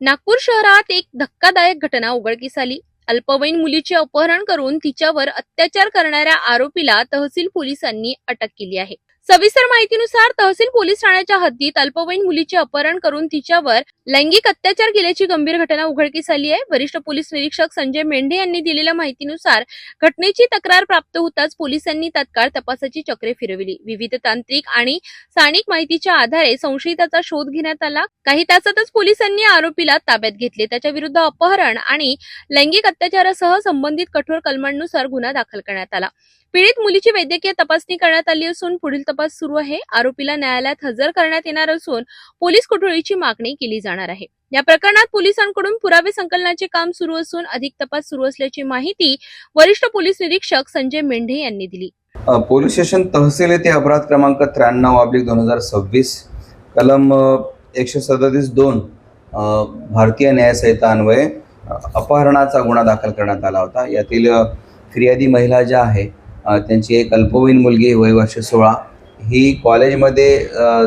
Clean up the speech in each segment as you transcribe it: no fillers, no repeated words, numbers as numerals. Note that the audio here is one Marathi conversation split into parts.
नागपूर शहरात एक धक्कादायक घटना उघडकीस आली। अल्पवयीन मुलीचे अपहरण करून तिच्यावर अत्याचार करणाऱ्या आरोपीला तहसील पोलिसांनी अटक केली आहे। सविस्तर माहितीनुसार तहसील पोलीस ठाण्याच्या हद्दीत अल्पवयीन मुलीचे अपहरण करून तिच्यावर लैंगिक अत्याचार केल्याची गंभीर घटना उघडकीस आली आहे। वरिष्ठ पोलीस निरीक्षक संजय मेंढे यांनी दिलेल्या माहितीनुसार घटनेची तक्रार प्राप्त होताच पोलिसांनी तात्काळ तपासाची चक्रे फिरवली। विविध तांत्रिक आणि स्थानिक माहितीच्या आधारे संशयिताचा शोध घेण्यात आला। काही तासातच पोलिसांनी आरोपीला ताब्यात घेतले। त्याच्या विरुद्ध अपहरण आणि लैंगिक अत्याचारासह संबंधित कठोर कलमांनुसार गुन्हा दाखल करण्यात आला। पीडित मुलीची वैद्यकीय तपासणी करण्यात आली असून पुढील तपास सुरू आहे। आरोपीला न्यायालयात हजर करण्यात येणार असून पोलीस कोठडीची मागणी केली जाणार आहे। या प्रकरणात पोलिसांकडून पुरावे संकलनाचे काम सुरू असून अधिक तपास सुरू असल्याची माहिती वरिष्ठ पोलीस निरीक्षक संजय मेंढे यांनी दिली। पोलीस स्टेशन तहसील येथे अपराध क्रमांक 93/2026 कलम 137(2) भारतीय न्याय संहिता अन्वये अपहरणाचा गुन्हा दाखल करण्यात आला होता। यातील फिर्यादी महिला ज्या आहे त्यांची एक अल्पवयीन मुलगी वय वर्ष 16 ही कॉलेजमध्ये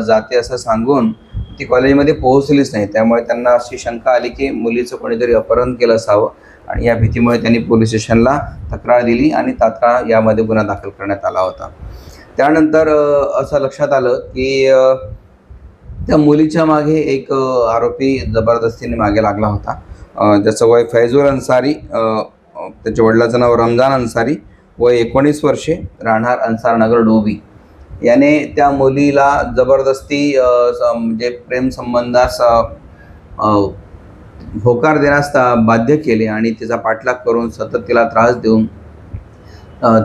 जाते असं सांगून ती कॉलेजमध्ये पोहोचलीच नाही। त्यामुळे त्यांना अशी शंका आली की मुलीचं कोणीतरी अपहरण केलं असावं आणि या भीतीमुळे त्यांनी पोलीस स्टेशनला तक्रार दिली आणि तात्काळ यामध्ये गुन्हा दाखल करण्यात आला होता। त्यानंतर असं लक्षात आलं की त्या मुलीच्या मागे एक आरोपी जबरदस्तीने मागे लागला होता। ज्याचं वय फैजुल अन्सारी, त्याच्या वडिलाचं नाव रमजान अन्सारी, वय 19 वर्षे, राहणार अन्सारनगर डोबी, याने त्या मुलीला जबरदस्ती म्हणजे प्रेम संबंधास होकार देण्यास बाध्य केले आणि तिचा पाठलाग करून सतत तिला त्रास देऊन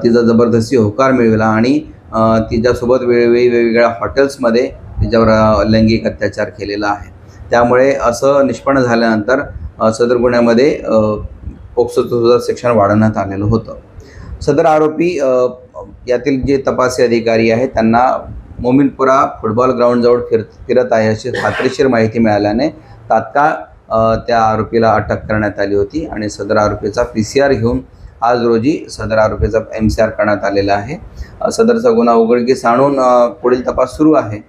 तिचा जबरदस्ती होकार मिळवला आणि तिच्यासोबत वेळोवेळी वेगवेगळ्या हॉटेल्समध्ये तिच्यावर लैंगिक अत्याचार केलेला आहे। त्यामुळे असं निष्पन्न झाल्यानंतर सदर गुन्ह्यामध्ये पोक्सोचं सुद्धा सेक्शन वाढवण्यात आलेलं होतं। सदर आरोपी यातील जे तपासी अधिकारी आहेत त्यांना मोमिनपुरा फुटबॉल ग्राउंडजवळ फिरत आहे अशी खात्रीशीर माहिती मिळाल्याने तात्काळ त्या आरोपीला अटक करण्यात आली होती आणि सदर आरोपीचा PCR घेऊन आज रोजी सदर आरोपीचा MCR करण्यात आलेला आहे। सदरचा गुन्हा उघडकीस आणून पुढील तपास सुरू आहे।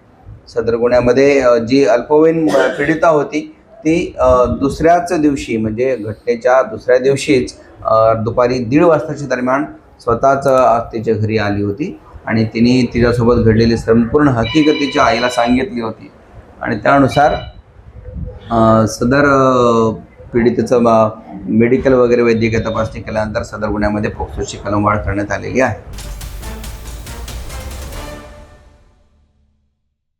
सदर गुन्ह्यामध्ये जी अल्पवयीन पीडिता होती ती दुसऱ्याच दिवशी म्हणजे घटनेच्या दुसऱ्या दिवशीच दुपारी 1:30 वाजताच्या दरम्यान स्वतःच तिच्या घरी आली होती आणि तिने तिच्यासोबत घडलेली संपूर्ण हकीकत तिच्या आईला सांगितली होती आणि त्यानुसार सदर पीडितेचं मेडिकल वगैरे वैद्यकीय तपासणी केल्यानंतर सदर गुन्ह्यामध्ये पोक्सोची कलम वाढ करण्यात आलेली आहे।